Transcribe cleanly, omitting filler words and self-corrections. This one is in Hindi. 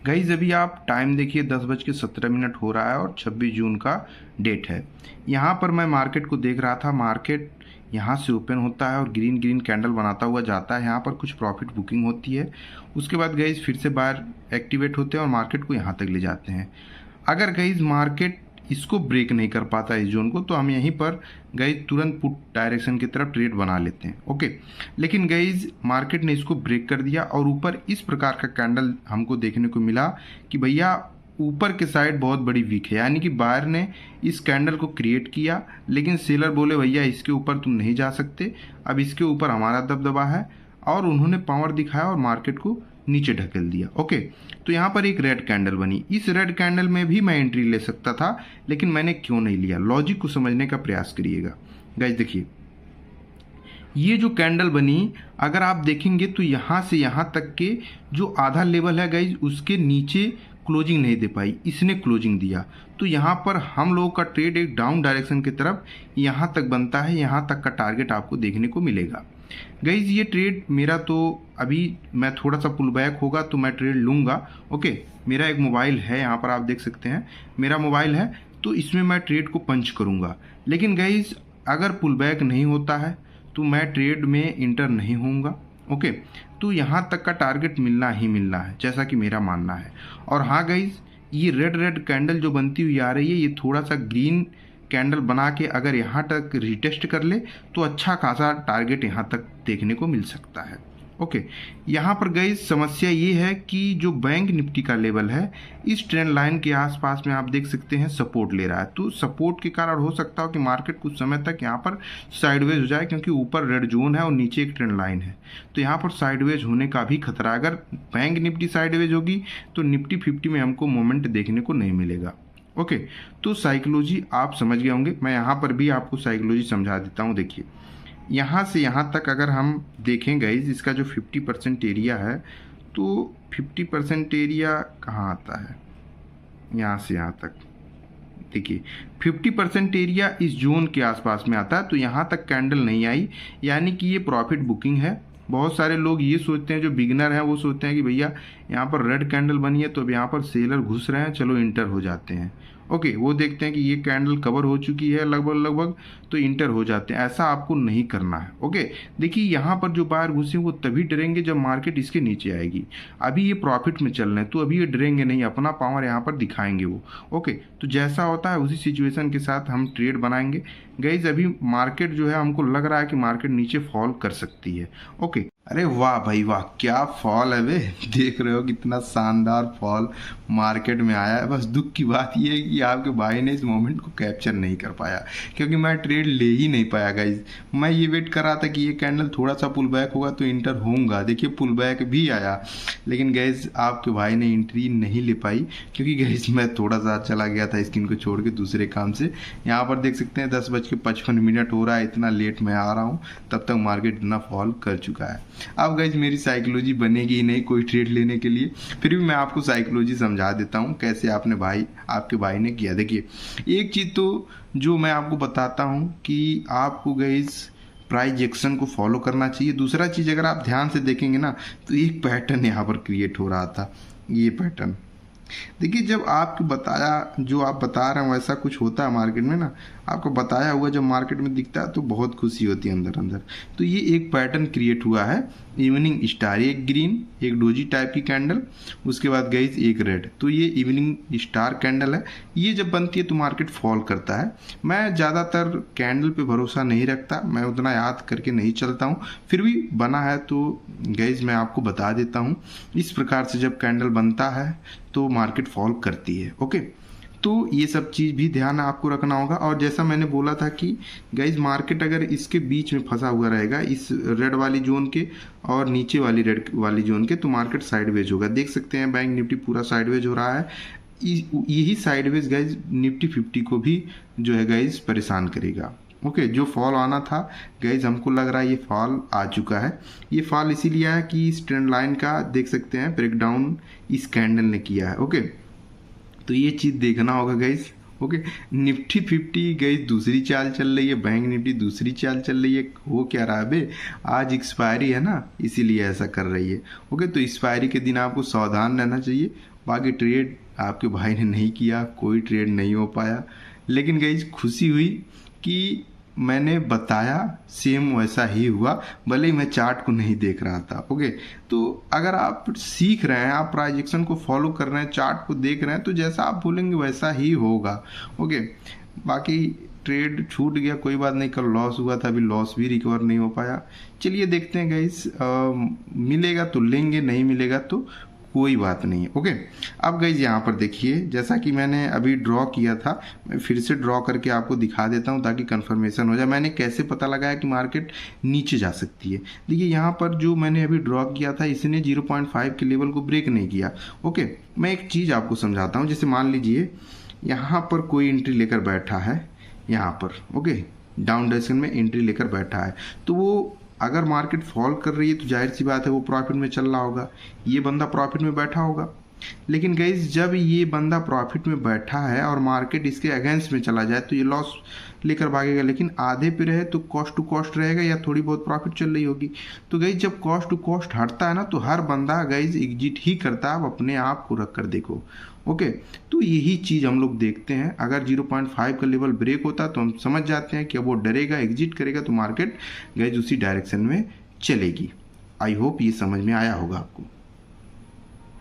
गाइज अभी आप टाइम देखिए 10:17 हो रहा है और 26 जून का डेट है। यहाँ पर मैं मार्केट को देख रहा था। मार्केट यहाँ से ओपन होता है और ग्रीन ग्रीन कैंडल बनाता हुआ जाता है। यहाँ पर कुछ प्रॉफिट बुकिंग होती है। उसके बाद गाइज फिर से बायर एक्टिवेट होते हैं और मार्केट को यहाँ तक ले जाते हैं। अगर गाइज मार्केट इसको ब्रेक नहीं कर पाता इस जोन को, तो हम यहीं पर गाइज तुरंत पुट डायरेक्शन की तरफ ट्रेड बना लेते हैं। ओके, लेकिन गाइज मार्केट ने इसको ब्रेक कर दिया और ऊपर इस प्रकार का कैंडल हमको देखने को मिला कि भैया ऊपर के साइड बहुत बड़ी वीक है, यानी कि बायर ने इस कैंडल को क्रिएट किया, लेकिन सेलर बोले भैया इसके ऊपर तुम नहीं जा सकते, अब इसके ऊपर हमारा दबदबा है, और उन्होंने पावर दिखाया और मार्केट को नीचे ढकेल दिया। ओके, तो यहाँ पर एक रेड कैंडल बनी। इस रेड कैंडल में भी मैं एंट्री ले सकता था, लेकिन मैंने क्यों नहीं लिया? लॉजिक को समझने का प्रयास करिएगा। गाइज देखिए, ये जो कैंडल बनी, अगर आप देखेंगे तो यहाँ से यहाँ तक के जो आधा लेवल है गाइज, उसके नीचे क्लोजिंग नहीं दे पाई, इसने क्लोजिंग दिया। तो यहाँ पर हम लोगों का ट्रेड एक डाउन डायरेक्शन की तरफ यहाँ तक बनता है। यहाँ तक का टारगेट आपको देखने को मिलेगा। गाइज ये ट्रेड मेरा, तो अभी मैं थोड़ा सा पुल बैक होगा तो मैं ट्रेड लूँगा। ओके, मेरा एक मोबाइल है, यहाँ पर आप देख सकते हैं मेरा मोबाइल है, तो इसमें मैं ट्रेड को पंच करूँगा। लेकिन गाइज अगर पुल बैक नहीं होता है तो मैं ट्रेड में इंटर नहीं होऊंगा। ओके, तो यहाँ तक का टारगेट मिलना ही मिलना है, जैसा कि मेरा मानना है। और हाँ गाइज, ये रेड कैंडल जो बनती हुई आ रही है, ये थोड़ा सा ग्रीन कैंडल बना के अगर यहाँ तक रिटेस्ट कर ले तो अच्छा खासा टारगेट यहाँ तक देखने को मिल सकता है। ओके, यहाँ पर गाइस समस्या ये है कि जो बैंक निफ्टी का लेवल है, इस ट्रेंड लाइन के आसपास में आप देख सकते हैं सपोर्ट ले रहा है। तो सपोर्ट के कारण हो सकता हो कि मार्केट कुछ समय तक यहाँ पर साइडवेज हो जाए, क्योंकि ऊपर रेड जोन है और नीचे एक ट्रेंड लाइन है। तो यहाँ पर साइडवेज होने का भी खतरा। अगर बैंक निफ्टी साइडवेज होगी तो निफ्टी 50 में हमको मोमेंट देखने को नहीं मिलेगा। ओके, तो साइकोलॉजी आप समझ गए होंगे। मैं यहाँ पर भी आपको साइकोलॉजी समझा देता हूँ। देखिए, यहाँ से यहाँ तक अगर हम देखें गाइज, इसका जो 50% एरिया है, तो 50% एरिया कहाँ आता है? यहाँ से यहाँ तक देखिए 50% एरिया इस जोन के आसपास में आता है। तो यहाँ तक कैंडल नहीं आई, यानी कि ये प्रॉफिट बुकिंग है। बहुत सारे लोग ये सोचते हैं, जो बिगिनर हैं वो सोचते हैं कि भैया यहाँ पर रेड कैंडल बनी है तो अब यहाँ पर सेलर घुस रहे हैं, चलो इंटर हो जाते हैं। ओके, वो देखते हैं कि ये कैंडल कवर हो चुकी है लगभग, तो इंटर हो जाते हैं। ऐसा आपको नहीं करना है। ओके, देखिए यहाँ पर जो बाहर घुसे वो तभी डरेंगे जब मार्केट इसके नीचे आएगी। अभी ये प्रॉफिट में चल रहे हैं तो अभी ये डरेंगे नहीं, अपना पावर यहाँ पर दिखाएंगे वो। ओके, तो जैसा होता है उसी सिचुएशन के साथ हम ट्रेड बनाएंगे। गाइज अभी मार्केट जो है, हमको लग रहा है कि मार्केट नीचे फॉल कर सकती है। ओके, अरे वाह भाई वाह, क्या फॉल है वे! देख रहे हो कितना शानदार फॉल मार्केट में आया है। बस दुख की बात यह है कि आपके भाई ने इस मोमेंट को कैप्चर नहीं कर पाया, क्योंकि मैं ट्रेड ले ही नहीं पाया गाइज। मैं ये वेट कर रहा था कि ये कैंडल थोड़ा सा पुल बैक होगा तो इंटर होऊंगा। देखिए पुल बैक भी आया, लेकिन गाइज आपके भाई ने एंट्री नहीं ले पाई, क्योंकि गाइज मैं थोड़ा सा चला गया था स्क्रीन को छोड़ के दूसरे काम से। यहाँ पर देख सकते हैं 10:55 हो रहा है, इतना लेट मैं आ रहा हूँ, तब तक मार्केट इतना फॉल कर चुका है। अब गाइज मेरी साइकोलॉजी बनेगी ही नहीं कोई ट्रेड लेने के लिए, फिर भी मैं आपको साइकोलॉजी समझा देता हूँ कैसे आपके भाई ने किया। देखिए, एक चीज़ तो जो मैं आपको बताता हूँ कि आपको गाइज प्राइस एक्शन को फॉलो करना चाहिए। दूसरा चीज़, अगर आप ध्यान से देखेंगे ना, तो एक पैटर्न यहाँ पर क्रिएट हो रहा था, ये पैटर्न। देखिए, जब आपको बताया, जो आप बता रहे हैं वैसा कुछ होता है मार्केट में ना, आपको बताया हुआ जब मार्केट में दिखता है तो बहुत खुशी होती है अंदर अंदर। तो ये एक पैटर्न क्रिएट हुआ है, इवनिंग स्टार, एक ग्रीन, एक डोजी टाइप की कैंडल, उसके बाद गाइज एक रेड। तो ये इवनिंग स्टार कैंडल है। ये जब बनती है तो मार्केट फॉल करता है। मैं ज़्यादातर कैंडल पे भरोसा नहीं रखता, मैं उतना याद करके नहीं चलता हूँ, फिर भी बना है तो गाइज मैं आपको बता देता हूँ। इस प्रकार से जब कैंडल बनता है तो मार्केट फॉल करती है। ओके, तो ये सब चीज़ भी ध्यान आपको रखना होगा। और जैसा मैंने बोला था कि गाइज मार्केट अगर इसके बीच में फंसा हुआ रहेगा, इस रेड वाली जोन के और नीचे वाली रेड वाली जोन के, तो मार्केट साइडवेज होगा। देख सकते हैं बैंक निफ्टी पूरा साइडवेज हो रहा है। यही साइडवेज गाइज निफ्टी 50 को भी जो है गाइज परेशान करेगा। ओके, जो फॉल आना था गाइज, हमको लग रहा है ये फॉल आ चुका है। ये फॉल इसीलिए आया कि इस ट्रेंड लाइन का देख सकते हैं ब्रेकडाउन इस कैंडल ने किया है। ओके, तो ये चीज़ देखना होगा गाइज। ओके, निफ्टी 50 गई दूसरी चाल चल रही है, बैंक निफ्टी दूसरी चाल चल रही है। हो क्या रहा है बे, आज एक्सपायरी है ना, इसीलिए ऐसा कर रही है। ओके, तो एक्सपायरी के दिन आपको सावधान रहना चाहिए। बाकी ट्रेड आपके भाई ने नहीं किया, कोई ट्रेड नहीं हो पाया, लेकिन गई खुशी हुई कि मैंने बताया सेम वैसा ही हुआ, भले ही मैं चार्ट को नहीं देख रहा था। ओके, तो अगर आप सीख रहे हैं, आप प्राइजेक्शन को फॉलो कर रहे हैं, चार्ट को देख रहे हैं, तो जैसा आप बोलेंगे वैसा ही होगा। ओके, बाकी ट्रेड छूट गया, कोई बात नहीं, कल लॉस हुआ था, अभी लॉस भी रिकवर नहीं हो पाया। चलिए देखते हैं गाइस, मिलेगा तो लेंगे, नहीं मिलेगा तो कोई बात नहीं है। ओके, अब गाइस यहाँ पर देखिए, जैसा कि मैंने अभी ड्रॉ किया था, मैं फिर से ड्रॉ करके आपको दिखा देता हूँ ताकि कंफर्मेशन हो जाए। मैंने कैसे पता लगाया कि मार्केट नीचे जा सकती है। देखिए यहाँ पर जो मैंने अभी ड्रॉ किया था, इसने 0.5 के लेवल को ब्रेक नहीं किया। ओके, मैं एक चीज़ आपको समझाता हूँ। जैसे मान लीजिए यहाँ पर कोई एंट्री लेकर बैठा है, यहाँ पर ओके डाउन डायरेक्शन में एंट्री लेकर बैठा है, तो वो अगर मार्केट फॉल कर रही है तो जाहिर सी बात है वो प्रॉफिट में चल रहा होगा, ये बंदा प्रॉफिट में बैठा होगा। लेकिन गाइस जब ये बंदा प्रॉफिट में बैठा है और मार्केट इसके अगेंस्ट में चला जाए तो ये लॉस लेकर भागेगा। लेकिन आधे पे रहे तो कॉस्ट टू कॉस्ट रहेगा या थोड़ी बहुत प्रॉफिट चल रही होगी। तो गाइस जब कॉस्ट टू कॉस्ट हटता है ना, तो हर बंदा गाइस एग्जिट ही करता है। आप अपने आप को रख कर देखो। ओके, तो यही चीज़ हम लोग देखते हैं। अगर 0.5 का लेवल ब्रेक होता है तो हम समझ जाते हैं कि अब वो डरेगा, एग्जिट करेगा, तो मार्केट गाइस उसी डायरेक्शन में चलेगी। आई होप ये समझ में आया होगा आपको।